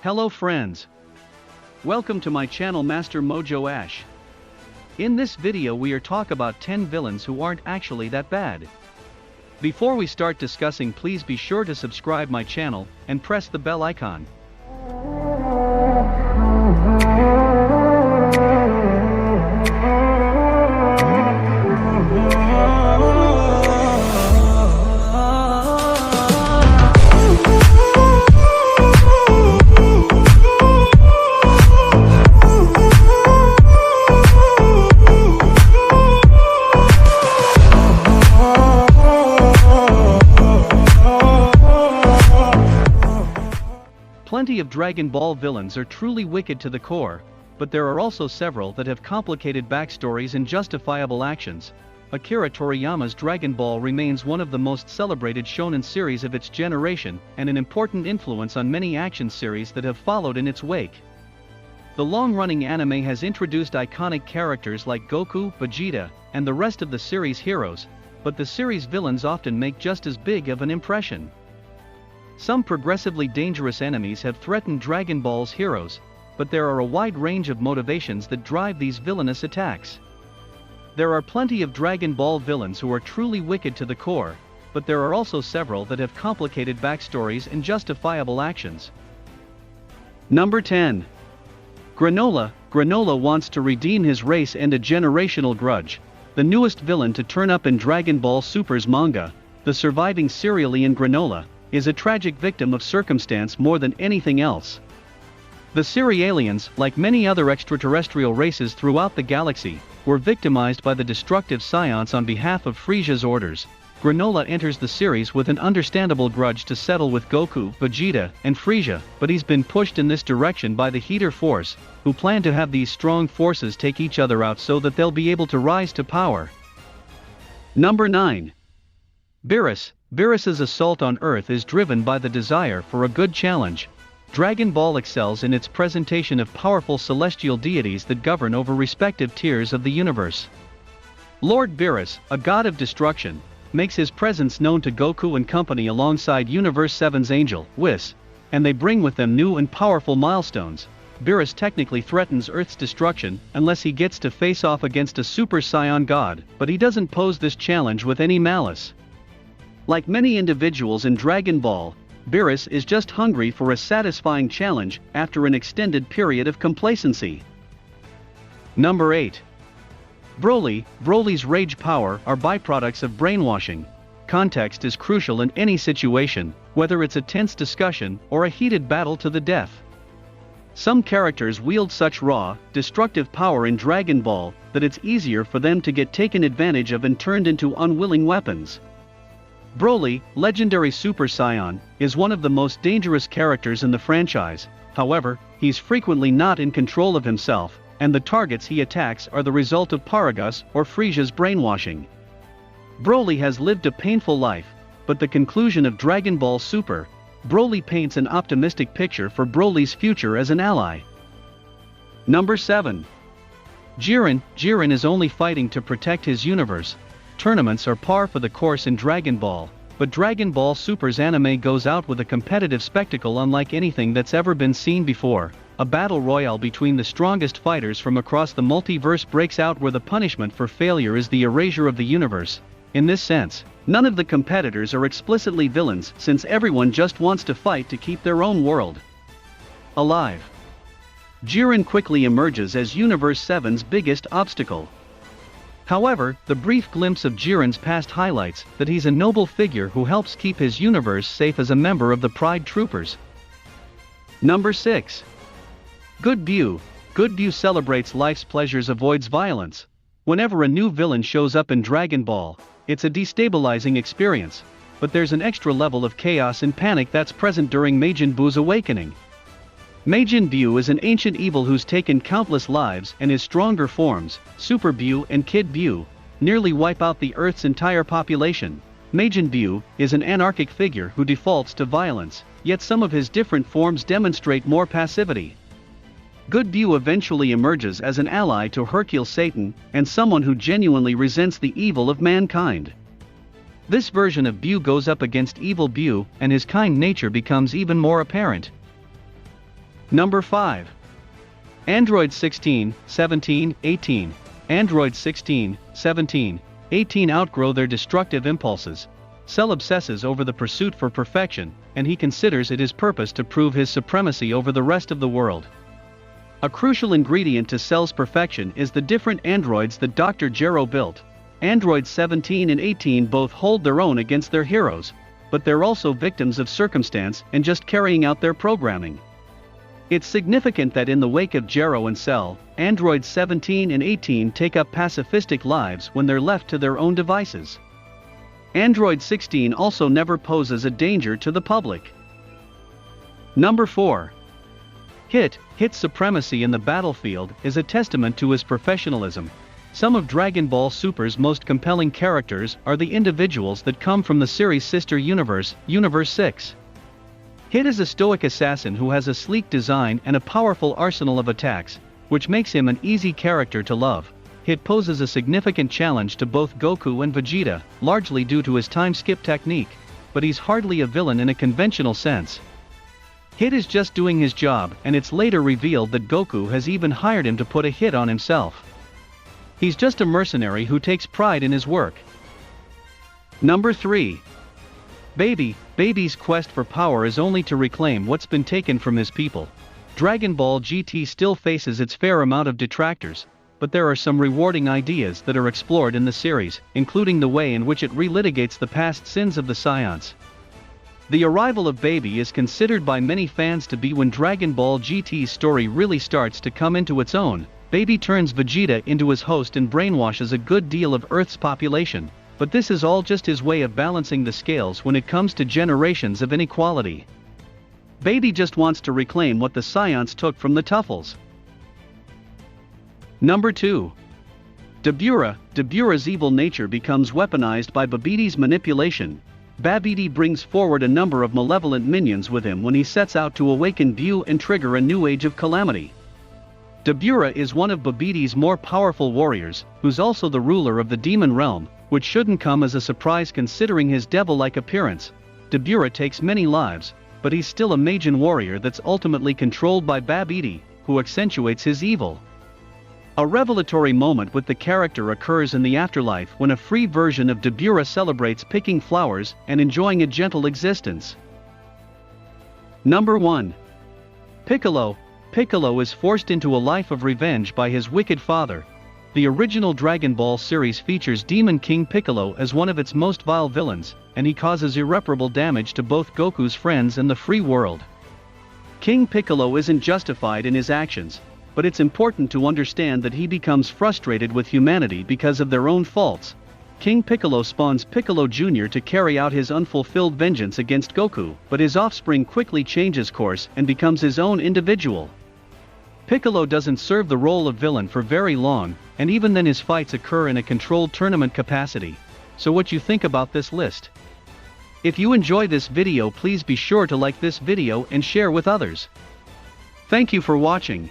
Hello friends. Welcome to my channel Master Mojo Ash. In this video we are talk about 10 villains who aren't actually that bad. Before we start discussing, please be sure to subscribe my channel and press the bell icon. Plenty of Dragon Ball villains are truly wicked to the core, but there are also several that have complicated backstories and justifiable actions. Akira Toriyama's Dragon Ball remains one of the most celebrated shonen series of its generation and an important influence on many action series that have followed in its wake. The long-running anime has introduced iconic characters like Goku, Vegeta, and the rest of the series' heroes, but the series' villains often make just as big of an impression. Some progressively dangerous enemies have threatened Dragon Ball's heroes, but there are a wide range of motivations that drive these villainous attacks. There are plenty of Dragon Ball villains who are truly wicked to the core, but there are also several that have complicated backstories and justifiable actions. Number 10. Granolah. Granolah wants to redeem his race and a generational grudge. The newest villain to turn up in Dragon Ball Super's manga, the surviving Cerealian Granolah, is a tragic victim of circumstance more than anything else. The Cerealians, like many other extraterrestrial races throughout the galaxy, were victimized by the destructive Scions on behalf of Frisia's orders. Granolah enters the series with an understandable grudge to settle with Goku, Vegeta, and Frisia, but he's been pushed in this direction by the Heater Force, who plan to have these strong forces take each other out so that they'll be able to rise to power. Number 9. Beerus. Beerus's assault on Earth is driven by the desire for a good challenge. Dragon Ball excels in its presentation of powerful celestial deities that govern over respective tiers of the universe. Lord Beerus, a god of destruction, makes his presence known to Goku and company alongside Universe 7's Angel, Whis, and they bring with them new and powerful milestones. Beerus technically threatens Earth's destruction unless he gets to face off against a Super Saiyan god, but he doesn't pose this challenge with any malice. Like many individuals in Dragon Ball, Beerus is just hungry for a satisfying challenge after an extended period of complacency. Number 8. Broly. Broly's rage power are byproducts of brainwashing. Context is crucial in any situation, whether it's a tense discussion or a heated battle to the death. Some characters wield such raw, destructive power in Dragon Ball that it's easier for them to get taken advantage of and turned into unwilling weapons. Broly, legendary Super Saiyan, is one of the most dangerous characters in the franchise. However, he's frequently not in control of himself, and the targets he attacks are the result of Paragus or Frisia's brainwashing. Broly has lived a painful life, but the conclusion of Dragon Ball Super, Broly paints an optimistic picture for Broly's future as an ally. Number 7. Jiren. Jiren is only fighting to protect his universe. Tournaments are par for the course in Dragon Ball, but Dragon Ball Super's anime goes out with a competitive spectacle unlike anything that's ever been seen before. A battle royale between the strongest fighters from across the multiverse breaks out where the punishment for failure is the erasure of the universe. In this sense, none of the competitors are explicitly villains since everyone just wants to fight to keep their own world alive. Jiren quickly emerges as Universe 7's biggest obstacle. However, the brief glimpse of Jiren's past highlights that he's a noble figure who helps keep his universe safe as a member of the Pride Troopers. Number 6. Good Bew. Good Bew celebrates life's pleasures, avoids violence. Whenever a new villain shows up in Dragon Ball, it's a destabilizing experience, but there's an extra level of chaos and panic that's present during Majin Buu's awakening. Majin Buu is an ancient evil who's taken countless lives, and his stronger forms, Super Buu and Kid Buu, nearly wipe out the Earth's entire population. Majin Buu is an anarchic figure who defaults to violence, yet some of his different forms demonstrate more passivity. Good Buu eventually emerges as an ally to Hercule Satan and someone who genuinely resents the evil of mankind. This version of Buu goes up against evil Buu, and his kind nature becomes even more apparent. Number 5. Androids 16, 17, 18. Androids 16, 17, 18 outgrow their destructive impulses. Cell obsesses over the pursuit for perfection, and he considers it his purpose to prove his supremacy over the rest of the world. A crucial ingredient to Cell's perfection is the different androids that Dr. Gero built. Androids 17 and 18 both hold their own against their heroes, but they're also victims of circumstance and just carrying out their programming. It's significant that in the wake of Gero and Cell, androids 17 and 18 take up pacifistic lives when they're left to their own devices. Android 16 also never poses a danger to the public. Number 4. Hit's supremacy in the battlefield is a testament to his professionalism. Some of Dragon Ball Super's most compelling characters are the individuals that come from the series' sister universe, Universe 6. Hit is a stoic assassin who has a sleek design and a powerful arsenal of attacks, which makes him an easy character to love. Hit poses a significant challenge to both Goku and Vegeta, largely due to his time-skip technique, but he's hardly a villain in a conventional sense. Hit is just doing his job, and it's later revealed that Goku has even hired him to put a hit on himself. He's just a mercenary who takes pride in his work. Number 3. Baby's quest for power is only to reclaim what's been taken from his people. Dragon Ball GT still faces its fair amount of detractors, but there are some rewarding ideas that are explored in the series, including the way in which it relitigates the past sins of the Scions. The arrival of Baby is considered by many fans to be when Dragon Ball GT's story really starts to come into its own. Baby turns Vegeta into his host and brainwashes a good deal of Earth's population, but this is all just his way of balancing the scales when it comes to generations of inequality. Baby just wants to reclaim what the Scions took from the Tuffles. Number 2. Dabura's evil nature becomes weaponized by Babidi manipulation. Babidi brings forward a number of malevolent minions with him when he sets out to awaken Bu and trigger a new age of calamity. Dabura is one of Babidi's more powerful warriors, who's also the ruler of the demon realm, which shouldn't come as a surprise considering his devil-like appearance. Dabura takes many lives, but he's still a Majin warrior that's ultimately controlled by Babidi, who accentuates his evil. A revelatory moment with the character occurs in the afterlife when a free version of Dabura celebrates picking flowers and enjoying a gentle existence. Number 1. Piccolo is forced into a life of revenge by his wicked father. The original Dragon Ball series features Demon King Piccolo as one of its most vile villains, and he causes irreparable damage to both Goku's friends and the free world. King Piccolo isn't justified in his actions, but it's important to understand that he becomes frustrated with humanity because of their own faults. King Piccolo spawns Piccolo Jr. to carry out his unfulfilled vengeance against Goku, but his offspring quickly changes course and becomes his own individual. Piccolo doesn't serve the role of villain for very long, and even then his fights occur in a controlled tournament capacity. So what you think about this list? If you enjoy this video, please be sure to like this video and share with others. Thank you for watching.